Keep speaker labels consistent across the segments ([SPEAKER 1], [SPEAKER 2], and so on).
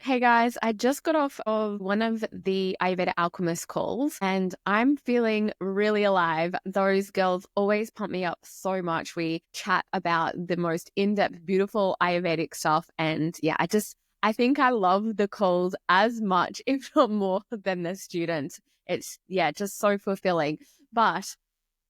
[SPEAKER 1] Hey guys, I just got off of one of the Ayurveda Alchemist calls and I'm feeling really alive. Those girls always pump me up so much. We chat about the most in-depth, beautiful Ayurvedic stuff. And yeah, I think I love the calls as much, if not more, than the students. It's, yeah, just so fulfilling. But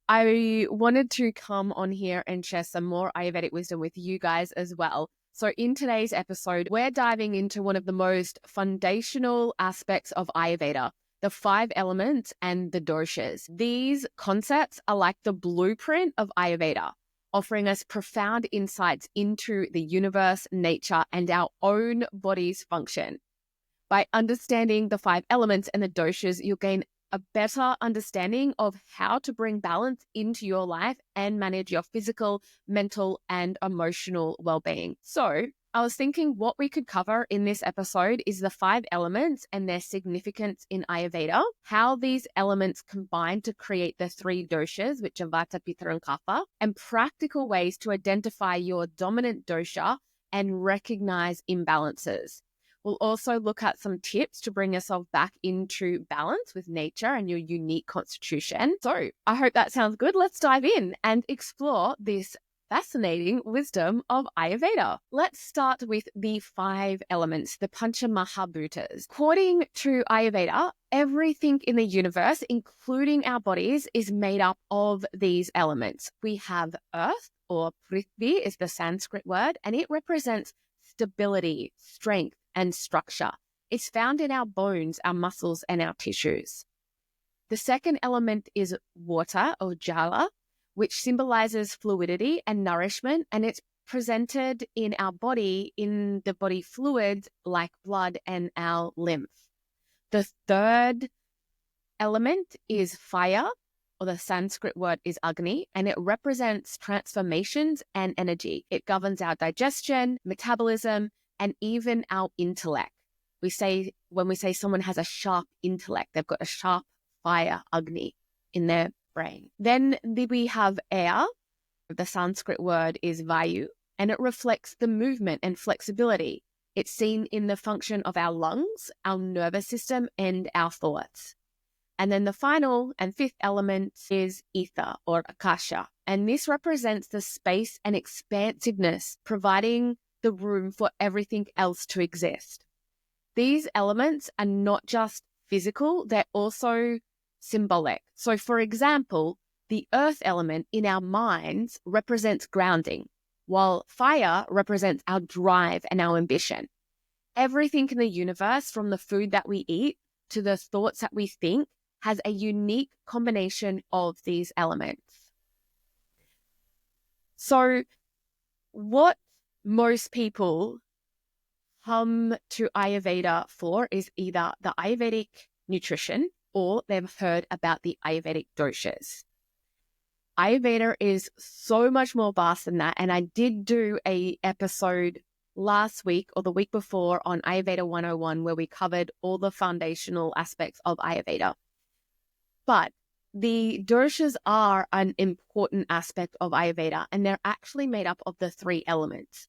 [SPEAKER 1] I wanted to come on here and share some more Ayurvedic wisdom with you guys as well. So, in today's episode, we're diving into one of the most foundational aspects of Ayurveda, the five elements and the doshas. These concepts are like the blueprint of Ayurveda, offering us profound insights into the universe, nature, and our own body's function. By understanding the five elements and the doshas, you'll gain a better understanding of how to bring balance into your life and manage your physical, mental, and emotional well-being. So, I was thinking what we could cover in this episode is the five elements and their significance in Ayurveda, how these elements combine to create the three doshas, which are Vata, Pitta, and Kapha, and practical ways to identify your dominant dosha and recognize imbalances. We'll also look at some tips to bring yourself back into balance with nature and your unique constitution. So I hope that sounds good. Let's dive in and explore this fascinating wisdom of Ayurveda. Let's start with the five elements, the Pancha Mahabhutas. According to Ayurveda, everything in the universe, including our bodies, is made up of these elements. We have earth, or Prithvi is the Sanskrit word, and it represents stability, strength, and structure. It's found in our bones, our muscles, and our tissues. The second element is water, or Jala, which symbolizes fluidity and nourishment, and it's presented in our body, in the body fluids like blood and our lymph. The third element is fire, or the Sanskrit word is Agni, and it represents transformations and energy. It governs our digestion, metabolism, and even our intellect. When we say someone has a sharp intellect, they've got a sharp fire, Agni, in their brain. Then we have air. The Sanskrit word is Vayu, and it reflects the movement and flexibility. It's seen in the function of our lungs, our nervous system, and our thoughts. And then the final and fifth element is ether, or akasha. And this represents the space and expansiveness, providing the room for everything else to exist. These elements are not just physical, they're also symbolic. So for example, the earth element in our minds represents grounding, while fire represents our drive and our ambition. Everything in the universe, from the food that we eat to the thoughts that we think, has a unique combination of these elements. So what most people come to Ayurveda for is either the Ayurvedic nutrition or they've heard about the Ayurvedic doshas. Ayurveda is so much more vast than that. And I did do an episode last week or the week before on Ayurveda 101 where we covered all the foundational aspects of Ayurveda. But the doshas are an important aspect of Ayurveda, and they're actually made up of the three elements.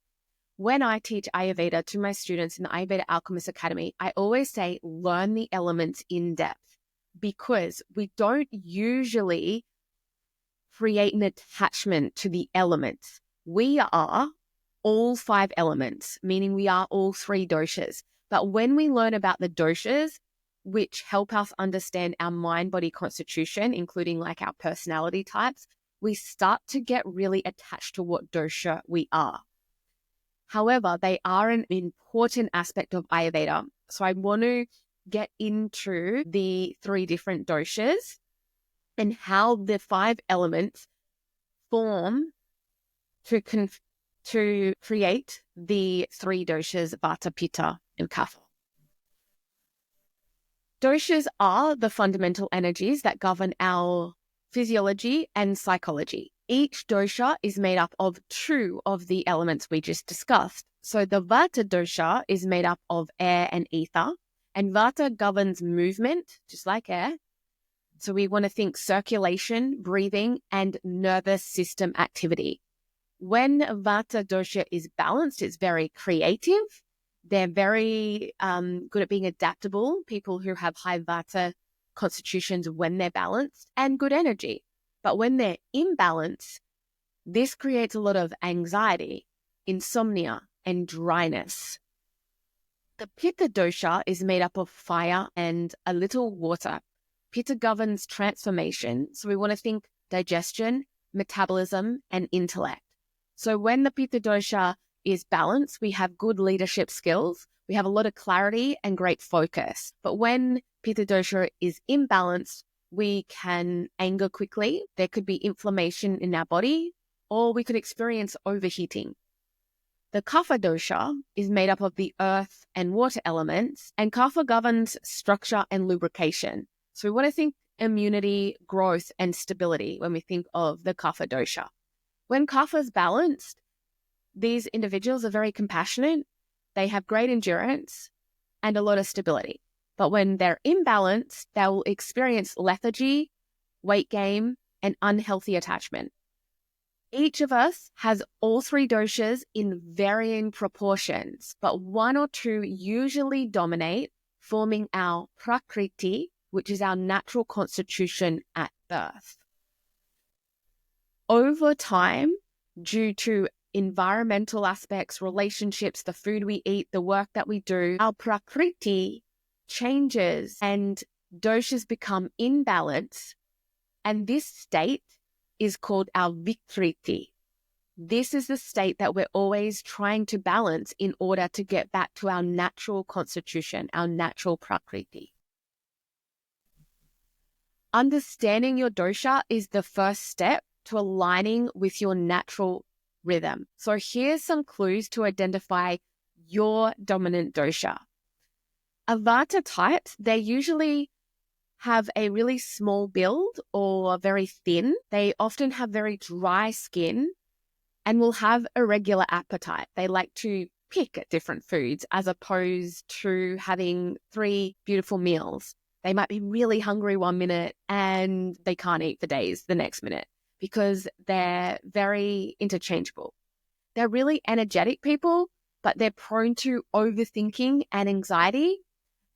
[SPEAKER 1] When I teach Ayurveda to my students in the Ayurveda Alchemist Academy, I always say learn the elements in depth, because we don't usually create an attachment to the elements. We are all five elements, meaning we are all three doshas. But when we learn about the doshas, which help us understand our mind-body constitution, including like our personality types, we start to get really attached to what dosha we are. However, they are an important aspect of Ayurveda. So I want to get into the three different doshas and how the five elements form to create the three doshas, Vata, Pitta, and Kapha. Doshas are the fundamental energies that govern our physiology and psychology. Each dosha is made up of two of the elements we just discussed. So the Vata dosha is made up of air and ether, and Vata governs movement, just like air. So we want to think circulation, breathing, and nervous system activity. When Vata dosha is balanced, it's very creative, They're very good at being adaptable, people who have high Vata constitutions when they're balanced, and good energy. But when they're imbalanced, this creates a lot of anxiety, insomnia, and dryness. The Pitta dosha is made up of fire and a little water. Pitta governs transformation, so we want to think digestion, metabolism, and intellect. So when the Pitta dosha is balanced, we have good leadership skills, we have a lot of clarity and great focus. But when Pitta dosha is imbalanced, we can anger quickly, there could be inflammation in our body, or we could experience overheating. The Kapha dosha is made up of the earth and water elements, and Kapha governs structure and lubrication. So we want to think immunity, growth, and stability when we think of the Kapha dosha. When Kapha is balanced, these individuals are very compassionate, they have great endurance, and a lot of stability. But when they're imbalanced, they will experience lethargy, weight gain, and unhealthy attachment. Each of us has all three doshas in varying proportions, but one or two usually dominate, forming our prakriti, which is our natural constitution at birth. Over time, due to environmental aspects, relationships, the food we eat, the work that we do, our prakriti changes and doshas become imbalanced, and this state is called our vikriti. This is the state that we're always trying to balance in order to get back to our natural constitution, our natural prakriti. Understanding your dosha is the first step to aligning with your natural rhythm. So here's some clues to identify your dominant dosha. A Vata types, they usually have a really small build or very thin. They often have very dry skin and will have irregular appetite. They like to pick at different foods as opposed to having 3 beautiful meals. They might be really hungry one minute and they can't eat for days the next minute because they're very interchangeable. They're really energetic people, but they're prone to overthinking and anxiety.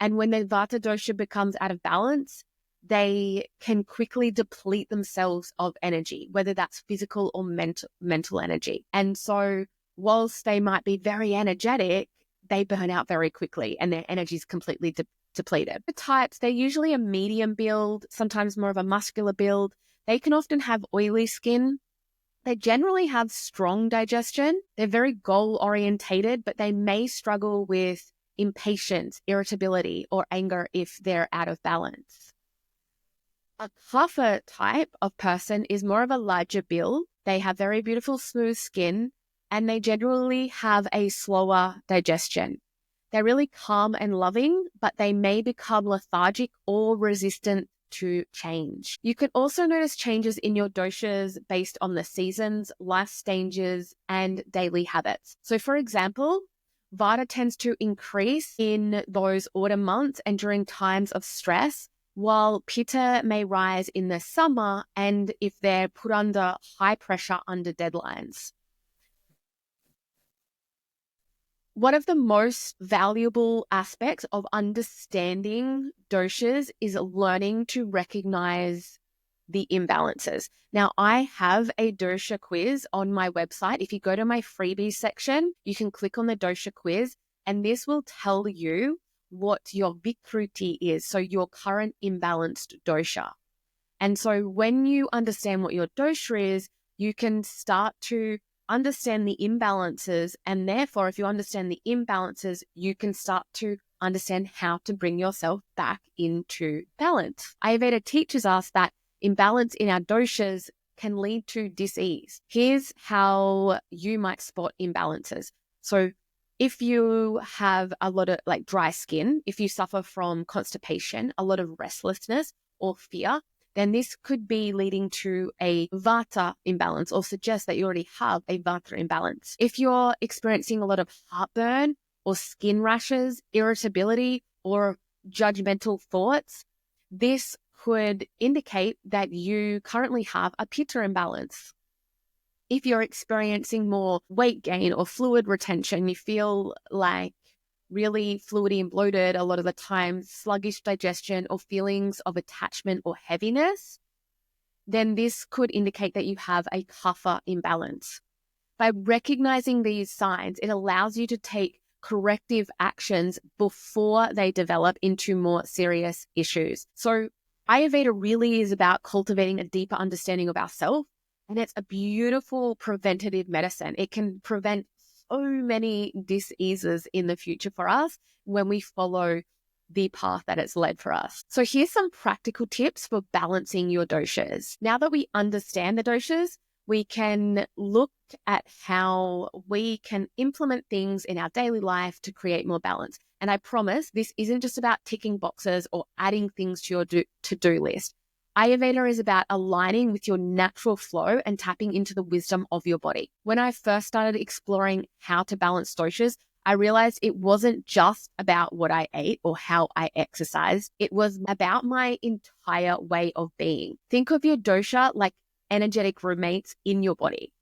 [SPEAKER 1] And when the Vata dosha becomes out of balance, they can quickly deplete themselves of energy, whether that's physical or mental energy. And so whilst they might be very energetic, they burn out very quickly and their energy is completely depleted. The types, they're usually a medium build, sometimes more of a muscular build. They can often have oily skin. They generally have strong digestion. They're very goal-orientated, but they may struggle with impatience, irritability, or anger if they're out of balance. A Kapha type of person is more of a larger build. They have very beautiful smooth skin and they generally have a slower digestion. They're really calm and loving, but they may become lethargic or resistant to change. You can also notice changes in your doshas based on the seasons, life stages, and daily habits. So for example, Vata tends to increase in those autumn months and during times of stress, while Pitta may rise in the summer and if they're put under high pressure under deadlines. One of the most valuable aspects of understanding doshas is learning to recognize the imbalances. Now, I have a dosha quiz on my website. If you go to my freebies section, you can click on the dosha quiz, and this will tell you what your vikruti is, so your current imbalanced dosha. And so when you understand what your dosha is, you can start to understand the imbalances, and therefore, if you understand the imbalances, you can start to understand how to bring yourself back into balance. Ayurveda teaches us that imbalance in our doshas can lead to dis-ease. Here's how you might spot imbalances. So if you have a lot of dry skin, if you suffer from constipation, a lot of restlessness or fear, then this could be leading to a Vata imbalance or suggest that you already have a Vata imbalance. If you're experiencing a lot of heartburn or skin rashes, irritability, or judgmental thoughts, this could indicate that you currently have a Pitta imbalance. If you're experiencing more weight gain or fluid retention, you feel like really fluidy and bloated a lot of the time, sluggish digestion, or feelings of attachment or heaviness, then this could indicate that you have a Kapha imbalance. By recognizing these signs, it allows you to take corrective actions before they develop into more serious issues. So Ayurveda really is about cultivating a deeper understanding of ourselves, and it's a beautiful preventative medicine. It can prevent so many diseases in the future for us when we follow the path that it's led for us. So here's some practical tips for balancing your doshas. Now that we understand the doshas, we can look at how we can implement things in our daily life to create more balance. And I promise this isn't just about ticking boxes or adding things to your to-do list. Ayurveda is about aligning with your natural flow and tapping into the wisdom of your body. When I first started exploring how to balance doshas, I realized it wasn't just about what I ate or how I exercised. It was about my entire way of being. Think of your dosha like energetic roommates in your body.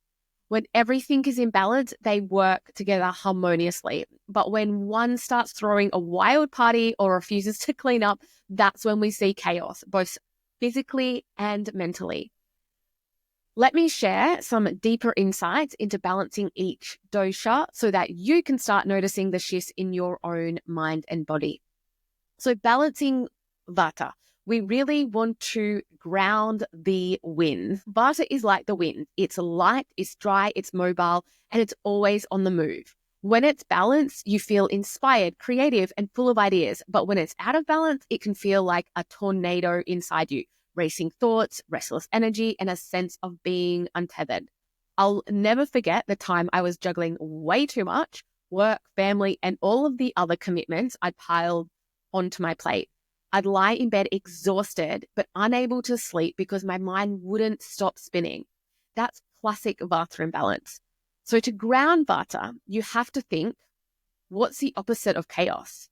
[SPEAKER 1] When everything is in balance, they work together harmoniously. But when one starts throwing a wild party or refuses to clean up, that's when we see chaos, both physically and mentally. Let me share some deeper insights into balancing each dosha so that you can start noticing the shifts in your own mind and body. So balancing Vata, we really want to ground the wind. Vata is like the wind. It's light, it's dry, it's mobile, and it's always on the move. When it's balanced, you feel inspired, creative, and full of ideas. But when it's out of balance, it can feel like a tornado inside you. Racing thoughts, restless energy, and a sense of being untethered. I'll never forget the time I was juggling way too much, work, family, and all of the other commitments I'd piled onto my plate. I'd lie in bed exhausted, but unable to sleep because my mind wouldn't stop spinning. That's classic Vata imbalance. So to ground Vata, you have to think, what's the opposite of chaos?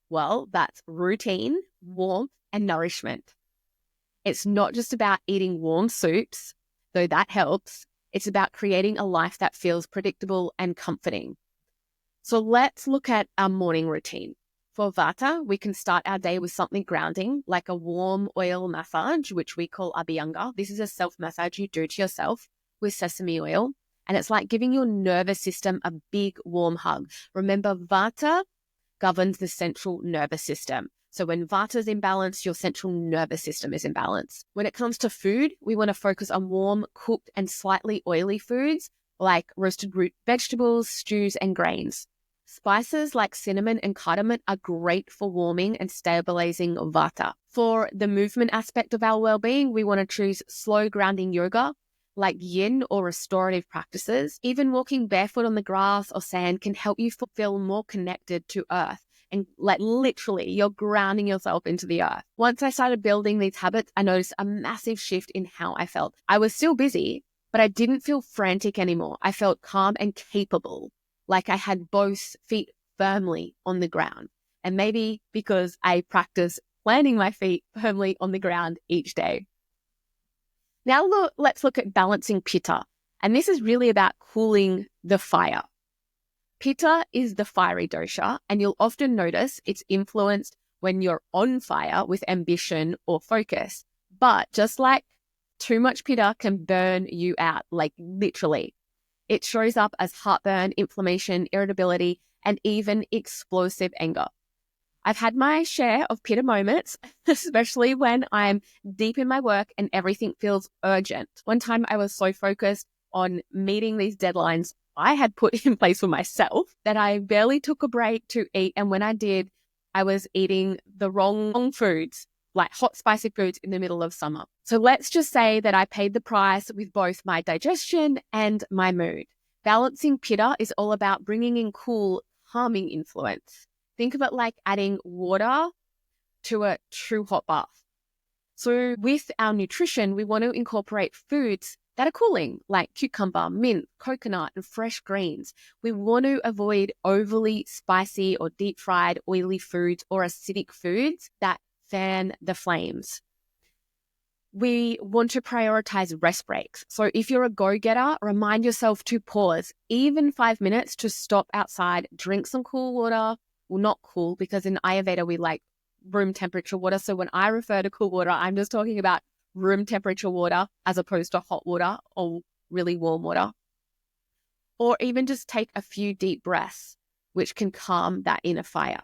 [SPEAKER 1] Well, that's routine, warmth, and nourishment. It's not just about eating warm soups, though that helps. It's about creating a life that feels predictable and comforting. So let's look at our morning routine. For Vata, we can start our day with something grounding, like a warm oil massage, which we call Abhyanga. This is a self-massage you do to yourself with sesame oil. And it's like giving your nervous system a big warm hug. Remember, Vata governs the central nervous system. So when Vata is in balance, your central nervous system is in balance. When it comes to food, we want to focus on warm, cooked, and slightly oily foods like roasted root vegetables, stews, and grains. Spices like cinnamon and cardamom are great for warming and stabilizing Vata. For the movement aspect of our well-being, we want to choose slow grounding yoga like yin or restorative practices. Even walking barefoot on the grass or sand can help you feel more connected to earth. And like literally, you're grounding yourself into the earth. Once I started building these habits, I noticed a massive shift in how I felt. I was still busy, but I didn't feel frantic anymore. I felt calm and capable, like I had both feet firmly on the ground. And maybe because I practice planting my feet firmly on the ground each day. Now let's look at balancing Pitta. And this is really about cooling the fire. Pitta is the fiery dosha, and you'll often notice it's influenced when you're on fire with ambition or focus. But just like too much Pitta can burn you out, like literally. It shows up as heartburn, inflammation, irritability, and even explosive anger. I've had my share of Pitta moments, especially when I'm deep in my work and everything feels urgent. One time I was so focused on meeting these deadlines I had put in place for myself that I barely took a break to eat. And when I did, I was eating the wrong foods, like hot, spicy foods in the middle of summer. So let's just say that I paid the price with both my digestion and my mood. Balancing Pitta is all about bringing in cool, calming influence. Think of it like adding water to a true hot bath. So with our nutrition, we want to incorporate foods that are cooling, like cucumber, mint, coconut, and fresh greens. We want to avoid overly spicy or deep fried oily foods or acidic foods that fan the flames. We want to prioritize rest breaks. So if you're a go-getter, remind yourself to pause even 5 minutes to stop outside, drink some cool water, well, not cool, because in Ayurveda we like room temperature water. So when I refer to cool water, I'm just talking about room temperature water as opposed to hot water or really warm water. Or even just take a few deep breaths, which can calm that inner fire.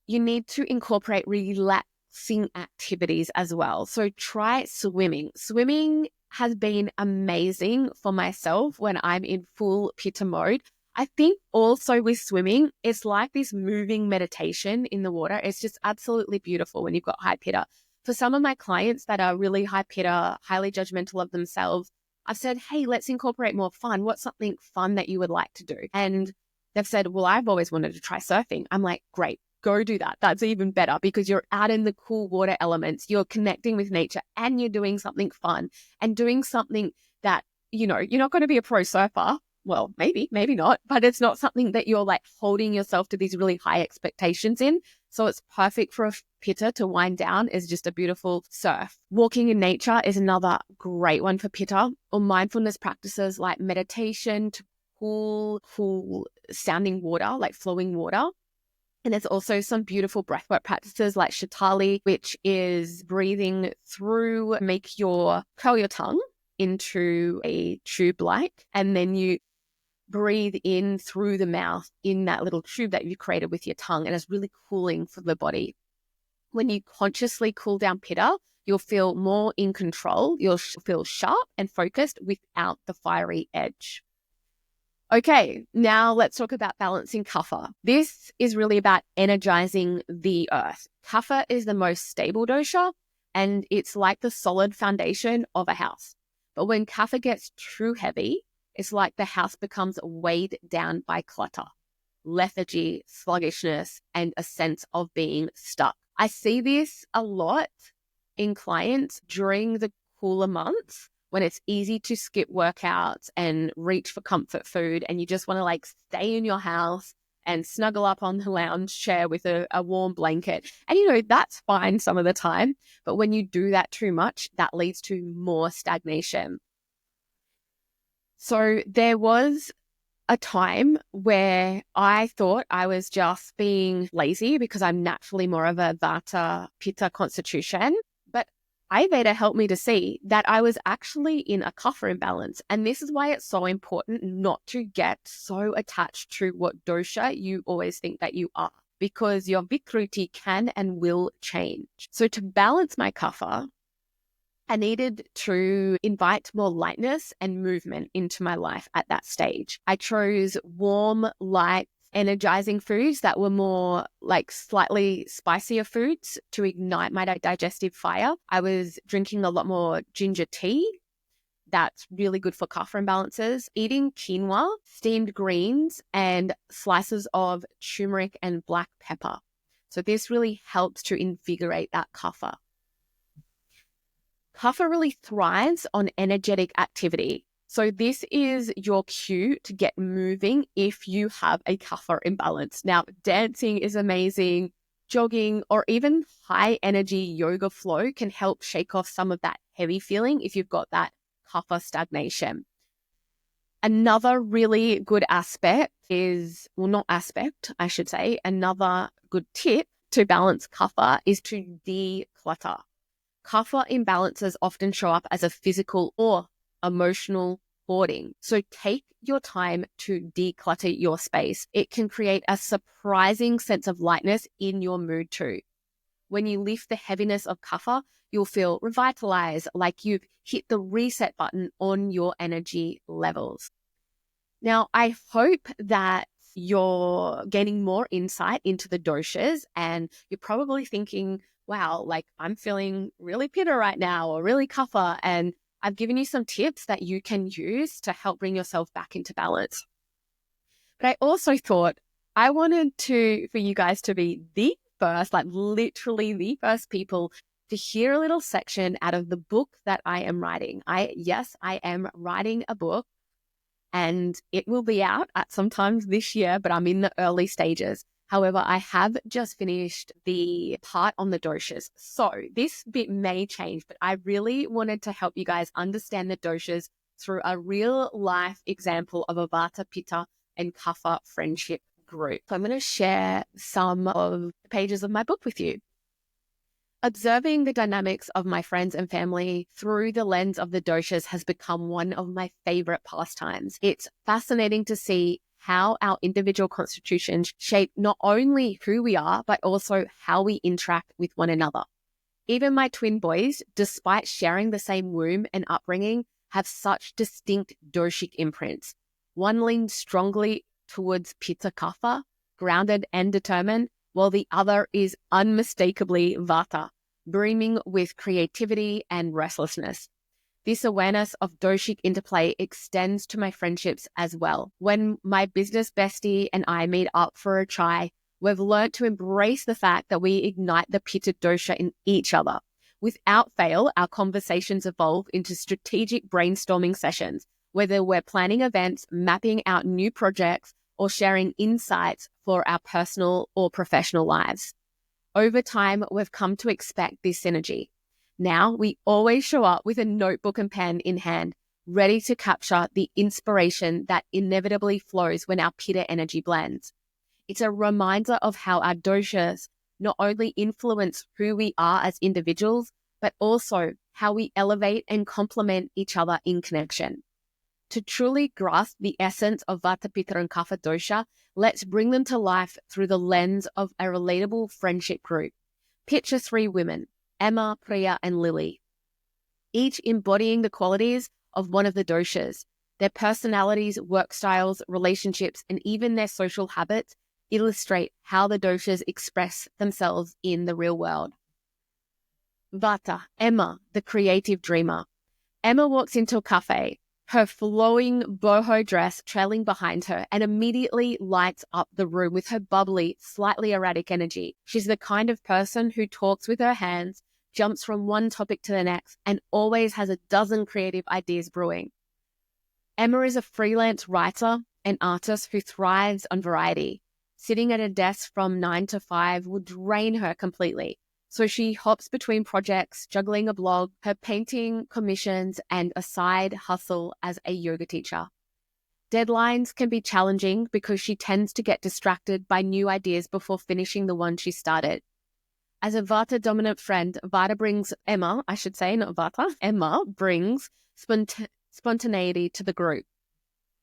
[SPEAKER 1] You need to incorporate relaxing activities as well. So try swimming. Swimming has been amazing for myself when I'm in full Pitta mode. I think also with swimming, it's like this moving meditation in the water. It's just absolutely beautiful when you've got high Pitta. For some of my clients that are really high Pitta, highly judgmental of themselves, I've said, hey, let's incorporate more fun. What's something fun that you would like to do? And they've said, well, I've always wanted to try surfing. I'm like, great, go do that. That's even better because you're out in the cool water elements. You're connecting with nature and you're doing something fun and doing something that, you're not going to be a pro surfer. Well, maybe not, but it's not something that you're like holding yourself to these really high expectations in. So it's perfect for a Pitta to wind down is just a beautiful surf. Walking in nature is another great one for Pitta, or mindfulness practices like meditation to cool sounding water, like flowing water. And there's also some beautiful breathwork practices like Shatali, which is breathing through, curl your tongue into a tube-like, and then you breathe in through the mouth in that little tube that you created with your tongue, and it's really cooling for the body. When you consciously cool down Pitta, you'll feel more in control. You'll feel sharp and focused without the fiery edge. Okay, now let's talk about balancing Kapha. This is really about energizing the earth. Kapha is the most stable dosha, and it's like the solid foundation of a house. But when Kapha gets too heavy, it's like the house becomes weighed down by clutter, lethargy, sluggishness, and a sense of being stuck. I see this a lot in clients during the cooler months when it's easy to skip workouts and reach for comfort food, and you just want to like stay in your house and snuggle up on the lounge chair with a warm blanket. And that's fine some of the time, but when you do that too much, that leads to more stagnation. So there was a time where I thought I was just being lazy because I'm naturally more of a Vata Pitta constitution. But Ayurveda helped me to see that I was actually in a Kapha imbalance. And this is why it's so important not to get so attached to what dosha you always think that you are, because your Vikruti can and will change. So to balance my Kapha, I needed to invite more lightness and movement into my life at that stage. I chose warm, light, energizing foods that were more like slightly spicier foods to ignite my digestive fire. I was drinking a lot more ginger tea. That's really good for kapha imbalances. Eating quinoa, steamed greens, and slices of turmeric and black pepper. So this really helps to invigorate that kapha. Kapha really thrives on energetic activity. So this is your cue to get moving if you have a kapha imbalance. Now, dancing is amazing. Jogging or even high energy yoga flow can help shake off some of that heavy feeling if you've got that kapha stagnation. Another really good aspect is, another good tip to balance kapha is to declutter. Kapha imbalances often show up as a physical or emotional hoarding. So take your time to declutter your space. It can create a surprising sense of lightness in your mood too. When you lift the heaviness of kapha, you'll feel revitalized, like you've hit the reset button on your energy levels. Now, I hope that you're gaining more insight into the doshas, and you're probably thinking, wow, like I'm feeling really pitta right now or really kapha, and I've given you some tips that you can use to help bring yourself back into balance. But I also thought I wanted for you guys to be the first, like literally the first people to hear a little section out of the book that I am writing. I am writing a book, and it will be out at sometimes this year, but I'm in the early stages. However, I have just finished the part on the doshas. So this bit may change, but I really wanted to help you guys understand the doshas through a real life example of a Vata, Pitta, and Kapha friendship group. So I'm going to share some of the pages of my book with you. Observing the dynamics of my friends and family through the lens of the doshas has become one of my favorite pastimes. It's fascinating to see how our individual constitutions shape not only who we are, but also how we interact with one another. Even my twin boys, despite sharing the same womb and upbringing, have such distinct doshic imprints. One leans strongly towards Pitta Kapha, grounded and determined, while the other is unmistakably Vata, brimming with creativity and restlessness. This awareness of doshic interplay extends to my friendships as well. When my business bestie and I meet up for a chai, we've learned to embrace the fact that we ignite the Pitta dosha in each other. Without fail, our conversations evolve into strategic brainstorming sessions, whether we're planning events, mapping out new projects, or sharing insights for our personal or professional lives. Over time, we've come to expect this synergy. Now, we always show up with a notebook and pen in hand, ready to capture the inspiration that inevitably flows when our Pitta energy blends. It's a reminder of how our doshas not only influence who we are as individuals, but also how we elevate and complement each other in connection. To truly grasp the essence of Vata, Pitta, and Kapha dosha, let's bring them to life through the lens of a relatable friendship group. Picture 3 women, Emma, Priya, and Lily, each embodying the qualities of one of the doshas. Their personalities, work styles, relationships, and even their social habits illustrate how the doshas express themselves in the real world. Vata, Emma, the creative dreamer. Emma walks into a cafe, her flowing boho dress trailing behind her, and immediately lights up the room with her bubbly, slightly erratic energy. She's the kind of person who talks with her hands, jumps from one topic to the next, and always has a dozen creative ideas brewing. Emma is a freelance writer and artist who thrives on variety. Sitting at a desk from 9 to 5 would drain her completely. So she hops between projects, juggling a blog, her painting commissions, and a side hustle as a yoga teacher. Deadlines can be challenging because she tends to get distracted by new ideas before finishing the one she started. As a Vata-dominant friend, Emma brings spontaneity to the group.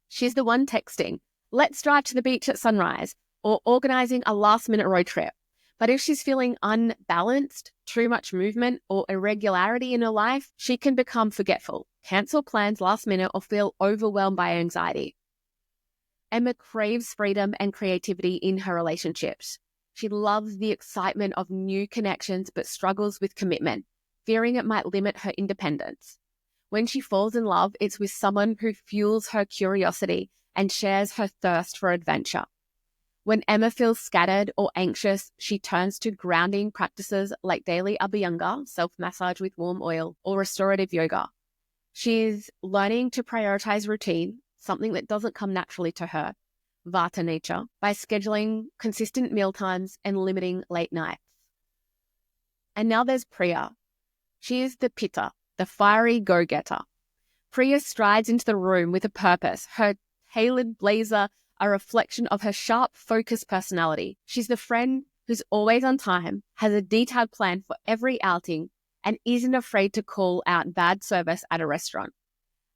[SPEAKER 1] She's the one texting, "Let's drive to the beach at sunrise," or organizing a last-minute road trip. But if she's feeling unbalanced, too much movement, or irregularity in her life, she can become forgetful, cancel plans last minute, or feel overwhelmed by anxiety. Emma craves freedom and creativity in her relationships. She loves the excitement of new connections, but struggles with commitment, fearing it might limit her independence. When she falls in love, it's with someone who fuels her curiosity and shares her thirst for adventure. When Emma feels scattered or anxious, she turns to grounding practices like daily abhyanga, self-massage with warm oil, or restorative yoga. She's learning to prioritize routine, something that doesn't come naturally to her, Vata nature, by scheduling consistent meal times and limiting late nights. And now there's Priya. She is the Pitta, the fiery go-getter. Priya strides into the room with a purpose, her tailored blazer a reflection of her sharp, focused personality. She's the friend who's always on time, has a detailed plan for every outing, and isn't afraid to call out bad service at a restaurant.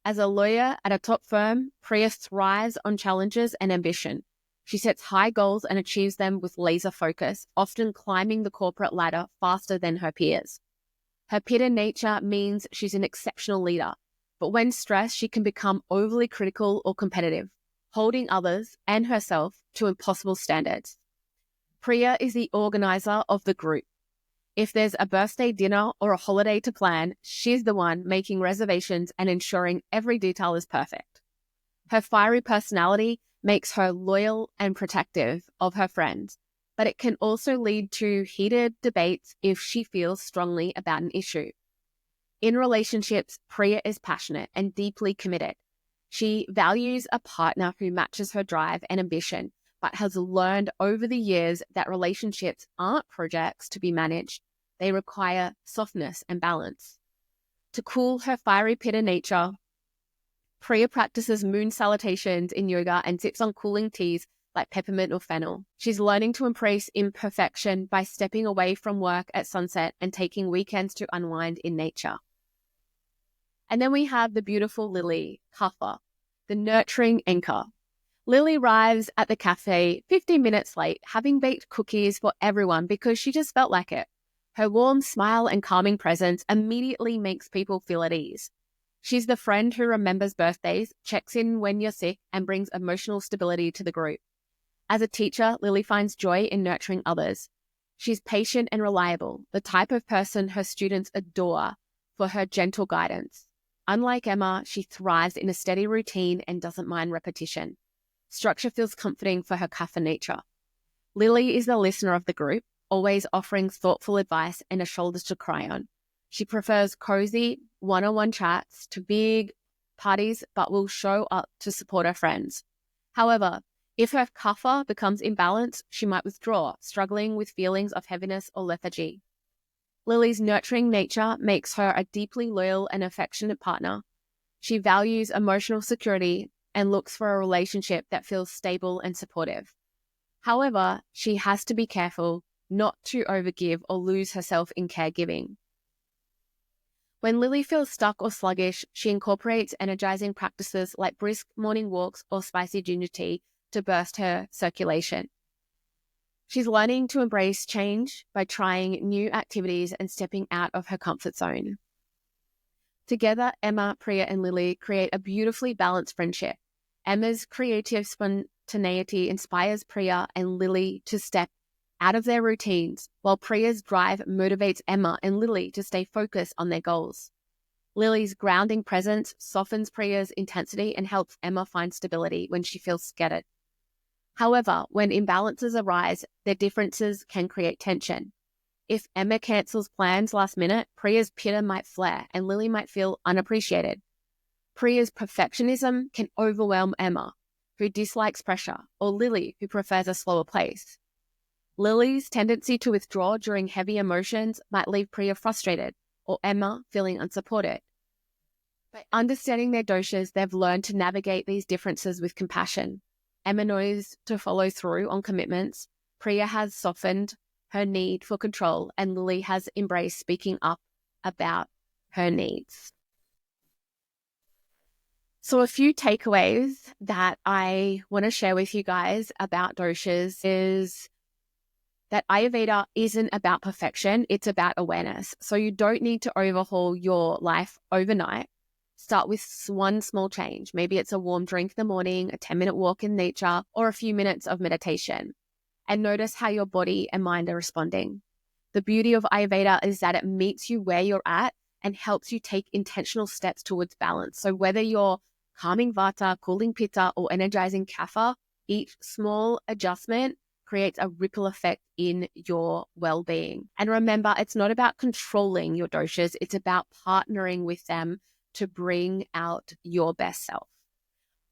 [SPEAKER 1] As a lawyer at a top firm, Priya thrives on challenges and ambition. She sets high goals and achieves them with laser focus, often climbing the corporate ladder faster than her peers. Her Pitta nature means she's an exceptional leader, but when stressed, she can become overly critical or competitive, holding others and herself to impossible standards. Priya is the organizer of the group. If there's a birthday dinner or a holiday to plan, she's the one making reservations and ensuring every detail is perfect. Her fiery personality makes her loyal and protective of her friends, but it can also lead to heated debates if she feels strongly about an issue. In relationships, Priya is passionate and deeply committed. She values a partner who matches her drive and ambition, but has learned over the years that relationships aren't projects to be managed. They require softness and balance. To cool her fiery Pitta nature, Priya practices moon salutations in yoga and sips on cooling teas like peppermint or fennel. She's learning to embrace imperfection by stepping away from work at sunset and taking weekends to unwind in nature. And then we have the beautiful Lily, Kapha, the nurturing anchor. Lily arrives at the cafe 15 minutes late, having baked cookies for everyone because she just felt like it. Her warm smile and calming presence immediately makes people feel at ease. She's the friend who remembers birthdays, checks in when you're sick, and brings emotional stability to the group. As a teacher, Lily finds joy in nurturing others. She's patient and reliable, the type of person her students adore for her gentle guidance. Unlike Emma, she thrives in a steady routine and doesn't mind repetition. Structure feels comforting for her Kapha nature. Lily is the listener of the group, always offering thoughtful advice and a shoulder to cry on. She prefers cozy, one-on-one chats to big parties, but will show up to support her friends. However, if her Kapha becomes imbalanced, she might withdraw, struggling with feelings of heaviness or lethargy. Lily's nurturing nature makes her a deeply loyal and affectionate partner. She values emotional security and looks for a relationship that feels stable and supportive. However, she has to be careful not to overgive or lose herself in caregiving. When Lily feels stuck or sluggish, she incorporates energizing practices like brisk morning walks or spicy ginger tea to burst her circulation. She's learning to embrace change by trying new activities and stepping out of her comfort zone. Together, Emma, Priya, and Lily create a beautifully balanced friendship. Emma's creative spontaneity inspires Priya and Lily to step out of their routines, while Priya's drive motivates Emma and Lily to stay focused on their goals. Lily's grounding presence softens Priya's intensity and helps Emma find stability when she feels scattered. However, when imbalances arise, their differences can create tension. If Emma cancels plans last minute, Priya's Pitta might flare and Lily might feel unappreciated. Priya's perfectionism can overwhelm Emma, who dislikes pressure, or Lily, who prefers a slower pace. Lily's tendency to withdraw during heavy emotions might leave Priya frustrated, or Emma feeling unsupported. By understanding their doshas, they've learned to navigate these differences with compassion. Emma knows to follow through on commitments. Priya has softened her need for control, and Lily has embraced speaking up about her needs. So a few takeaways that I want to share with you guys about doshas is that Ayurveda isn't about perfection, it's about awareness. So you don't need to overhaul your life overnight. Start with one small change. Maybe it's a warm drink in the morning, a 10-minute walk in nature, or a few minutes of meditation. And notice how your body and mind are responding. The beauty of Ayurveda is that it meets you where you're at and helps you take intentional steps towards balance. So whether you're calming Vata, cooling Pitta, or energizing Kapha, each small adjustment creates a ripple effect in your well-being. And remember, it's not about controlling your doshas, it's about partnering with them to bring out your best self.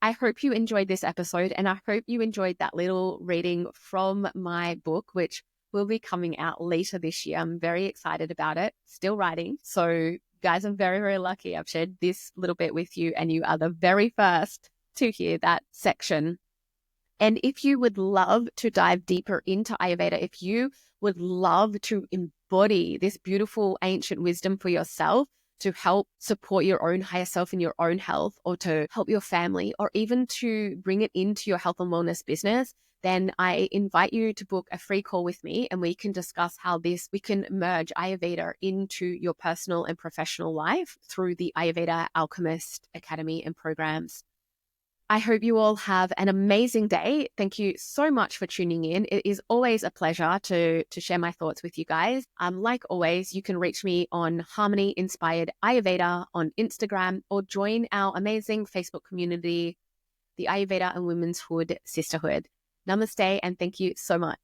[SPEAKER 1] I hope you enjoyed this episode, and I hope you enjoyed that little reading from my book, which will be coming out later this year. I'm very excited about it, still writing. So guys, I'm very, very lucky. I've shared this little bit with you, and you are the very first to hear that section. And if you would love to dive deeper into Ayurveda, if you would love to embody this beautiful ancient wisdom for yourself, to help support your own higher self in your own health, or to help your family, or even to bring it into your health and wellness business, then I invite you to book a free call with me, and we can discuss how we can merge Ayurveda into your personal and professional life through the Ayurveda Alchemist Academy and programs. I hope you all have an amazing day. Thank you so much for tuning in. It is always a pleasure to share my thoughts with you guys. Like always, you can reach me on Harmony Inspired Ayurveda on Instagram, or join our amazing Facebook community, the Ayurveda and Women's Hood Sisterhood. Namaste, and thank you so much.